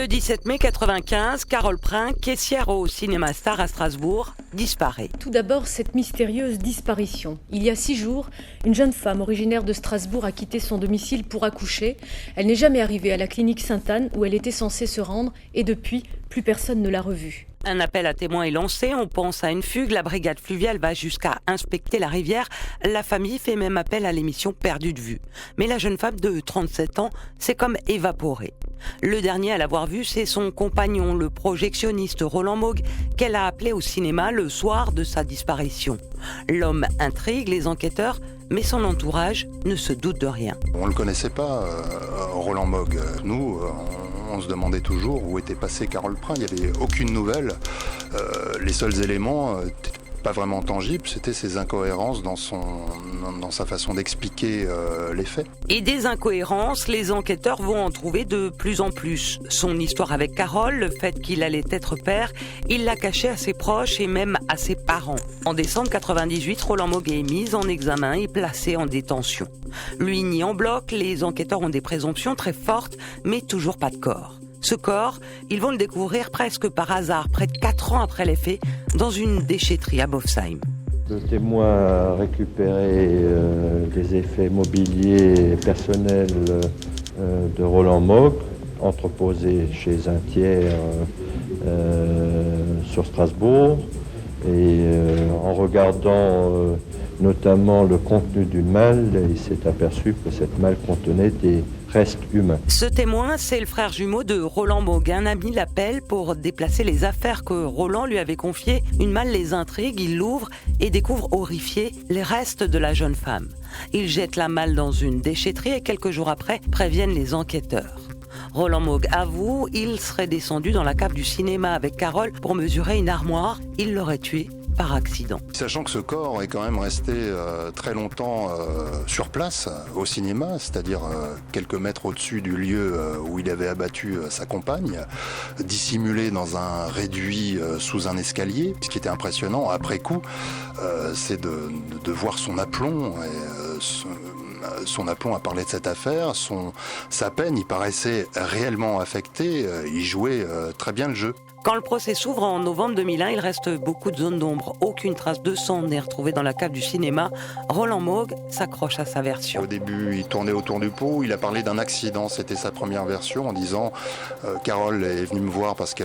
Le 17 mai 1995, Carole Prin, caissière au Cinéma Star à Strasbourg, disparaît. Tout d'abord, cette mystérieuse disparition. Il y a 6 jours, une jeune femme originaire de Strasbourg a quitté son domicile pour accoucher. Elle n'est jamais arrivée à la clinique Sainte-Anne où elle était censée se rendre et depuis, plus personne ne l'a revue. Un appel à témoins est lancé, on pense à une fugue, la brigade fluviale va jusqu'à inspecter la rivière. La famille fait même appel à l'émission Perdue de vue. Mais la jeune femme de 37 ans s'est comme évaporée. Le dernier à l'avoir vue, c'est son compagnon, le projectionniste Roland Moog, qu'elle a appelé au cinéma le soir de sa disparition. L'homme intrigue les enquêteurs, mais son entourage ne se doute de rien. On ne le connaissait pas, Roland Moog. Nous, on se demandait toujours où était passée Carole Prin. Il n'y avait aucune nouvelle. Les seuls éléments n'étaient pas vraiment tangibles, c'était ses incohérences dans sa façon d'expliquer les faits. Et des incohérences, les enquêteurs vont en trouver de plus en plus. Son histoire avec Carole, le fait qu'il allait être père, il l'a caché à ses proches et même à ses parents. En décembre 1998, Roland Moog est mis en examen et placé en détention. Lui nie en bloc, les enquêteurs ont des présomptions très fortes, mais toujours pas de corps. Ce corps, ils vont le découvrir presque par hasard, près de 4 ans après les faits, dans une déchetterie à Bofsheim. Le témoin a récupéré des effets mobiliers et personnels de Roland Moog, entreposés chez un tiers sur Strasbourg. Et en regardant notamment le contenu d'une malle, il s'est aperçu que cette malle contenait des restes humains. Ce témoin, c'est le frère jumeau de Roland Moog. Un ami l'appelle pour déplacer les affaires que Roland lui avait confiées. Une malle les intrigue, il l'ouvre et découvre horrifié les restes de la jeune femme. Il jette la malle dans une déchetterie et quelques jours après préviennent les enquêteurs. Roland Moog avoue, il serait descendu dans la cave du cinéma avec Carole pour mesurer une armoire. Il l'aurait tuée par accident. Sachant que ce corps est quand même resté très longtemps sur place, au cinéma, c'est-à-dire quelques mètres au-dessus du lieu où il avait abattu sa compagne, dissimulé dans un réduit sous un escalier. Ce qui était impressionnant après coup, c'est de voir son aplomb son aplomb à parler de cette affaire, sa peine, il paraissait réellement affecté, il jouait très bien le jeu. Quand le procès s'ouvre en novembre 2001, il reste beaucoup de zones d'ombre. Aucune trace de sang n'est retrouvée dans la cave du cinéma. Roland Moog s'accroche à sa version. Au début, il tournait autour du pot, il a parlé d'un accident, c'était sa première version, en disant Carole est venue me voir parce que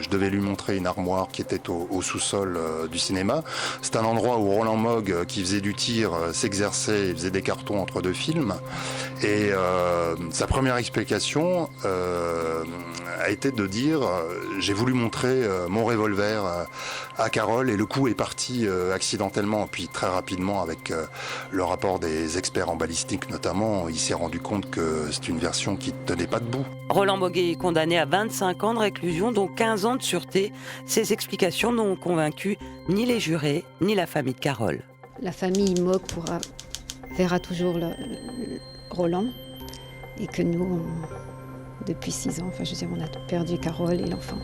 je devais lui montrer une armoire qui était au sous-sol du cinéma. C'est un endroit où Roland Moog, qui faisait du tir, s'exerçait, il faisait des cartons entre 2 films. Et sa première explication a été de dire j'ai voulu montrer mon revolver à Carole et le coup est parti accidentellement. Puis très rapidement, avec le rapport des experts en balistique notamment, il s'est rendu compte que c'est une version qui ne tenait pas debout. Roland Moog est condamné à 25 ans de réclusion, dont 15 ans de sûreté. Ces explications n'ont convaincu ni les jurés, ni la famille de Carole. La famille Moog verra toujours Roland et que nous, depuis 6 ans, on a perdu Carole et l'enfant.